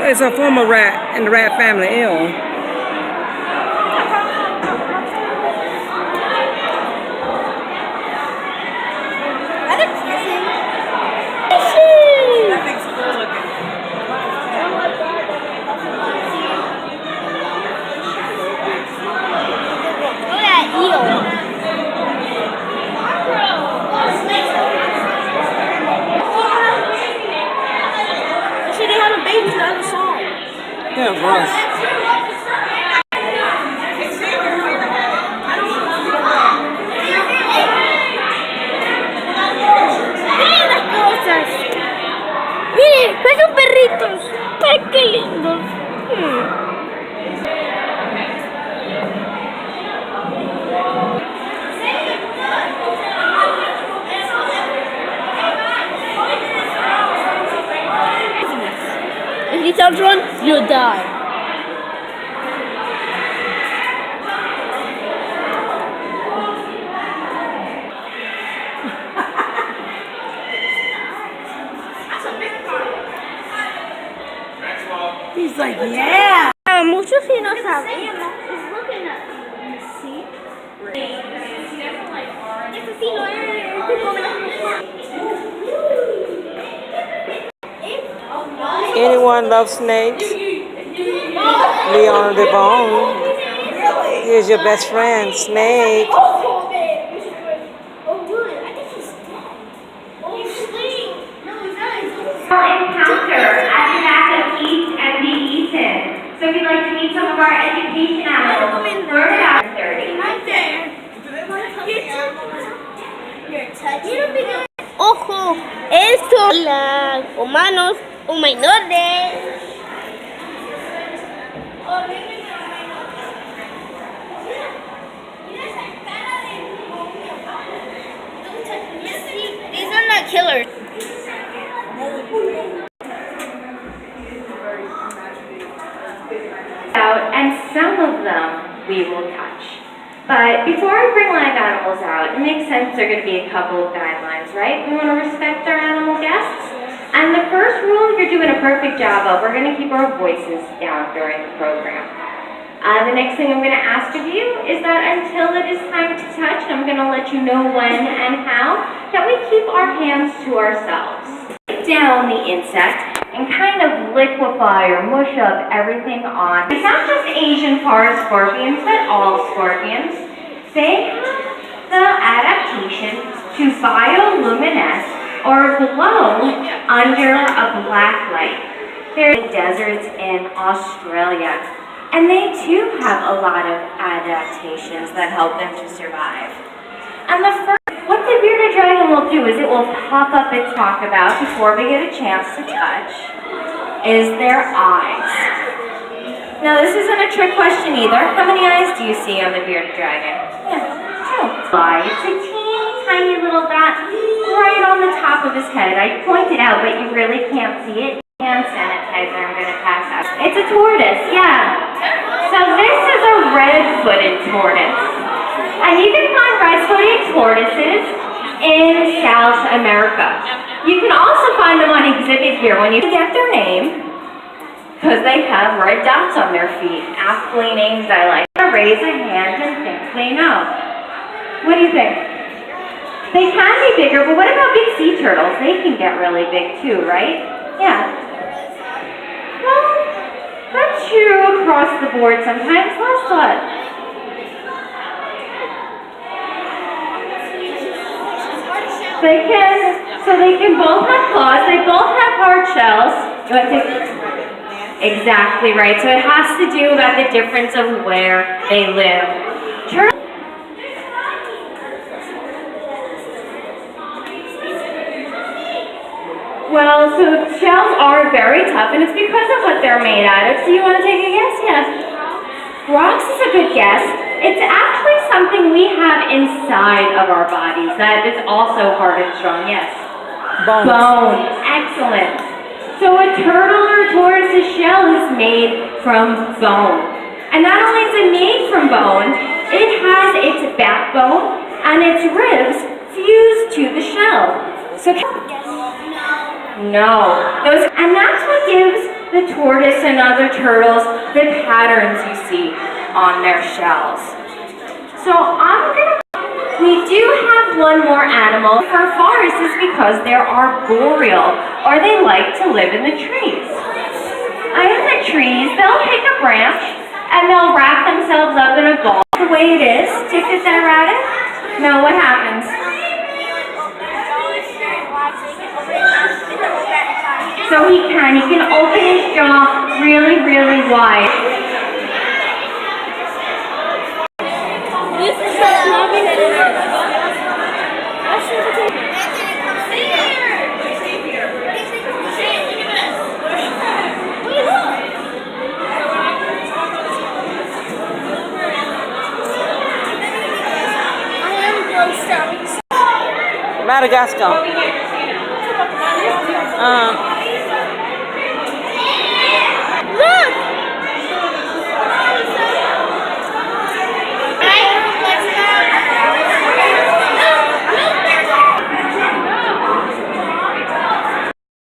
It's a form of rat in the rat family. Ew. Yeah, gross. Miren las cosas. Miren, esos perritos. Ay, qué lindos. If you don't run, you'll die. He's like, yeah. Muchos sí no sabían. Anyone loves snakes? Leon the Bone. Here's your best friend, Snake. Encounter at the back of Eat and Be Eaten. So if you'd like to meet some of our education animals, we're at 30. Ojo, esto las humanos humanoides. These are not killers. And some of them we will touch. But before I bring live animals out, it makes sense there are going to be a couple of guidelines, right? We want to respect our animal guests. And the first rule you're doing a perfect job of, we're going to keep our voices down during the program. The next thing I'm going to ask of you is that until it is time to touch, I'm going to let you know when and how, that we keep our hands to ourselves. Down the insect and kind of liquefy or mush up everything on. It's not just Asian forest scorpions, but all scorpions. They have the adaptation to bioluminesce or glow under a black light. There are deserts in Australia, and they too have a lot of adaptations that help them to survive. And what the bearded dragon will do is it will pop up and talk about before we get a chance to touch is their eyes. Now this isn't a trick question either. How many eyes do you see on the bearded dragon? Yeah, 2. It's a teeny tiny little dot right on the top of his head. I pointed out, but you really can't see it. Hand sanitizer I'm going to pass out. It's a tortoise, yeah. So this is a red-footed tortoise. And you can find red-footed tortoises in South America. You can also find them on exhibit here when you get their name, because they have red dots on their feet. Aptly names I like. Raise a hand and think they know. What do you think? They can be bigger, but what about big sea turtles? They can get really big too, right? Yeah. Well, that's true across the board sometimes. Let's look. They can both have claws, they both have hard shells. You want to exactly right. So it has to do about the difference of where they live. Well, so shells are very tough, and it's because of what they're made out of. Do you want to take a guess? Yes. Rocks is a good guess. It's actually something we have inside of our bodies that is also hard and strong. Yes. Bones. Bone. Excellent. So a turtle or tortoise's shell is made from bone. And not only is it made from bone, it has its backbone and its ribs fused to the shell. So no. And that's what gives the tortoise and other turtles the patterns you see on their shells. So we do have one more animal for forests is because they're arboreal, or they like to live in the trees. In the trees, they'll take a branch and they'll wrap themselves up in a ball the way it is to fit that rabbit. Now what happens? So he can open his jaw really, really wide. This is just loving it. Madagascar.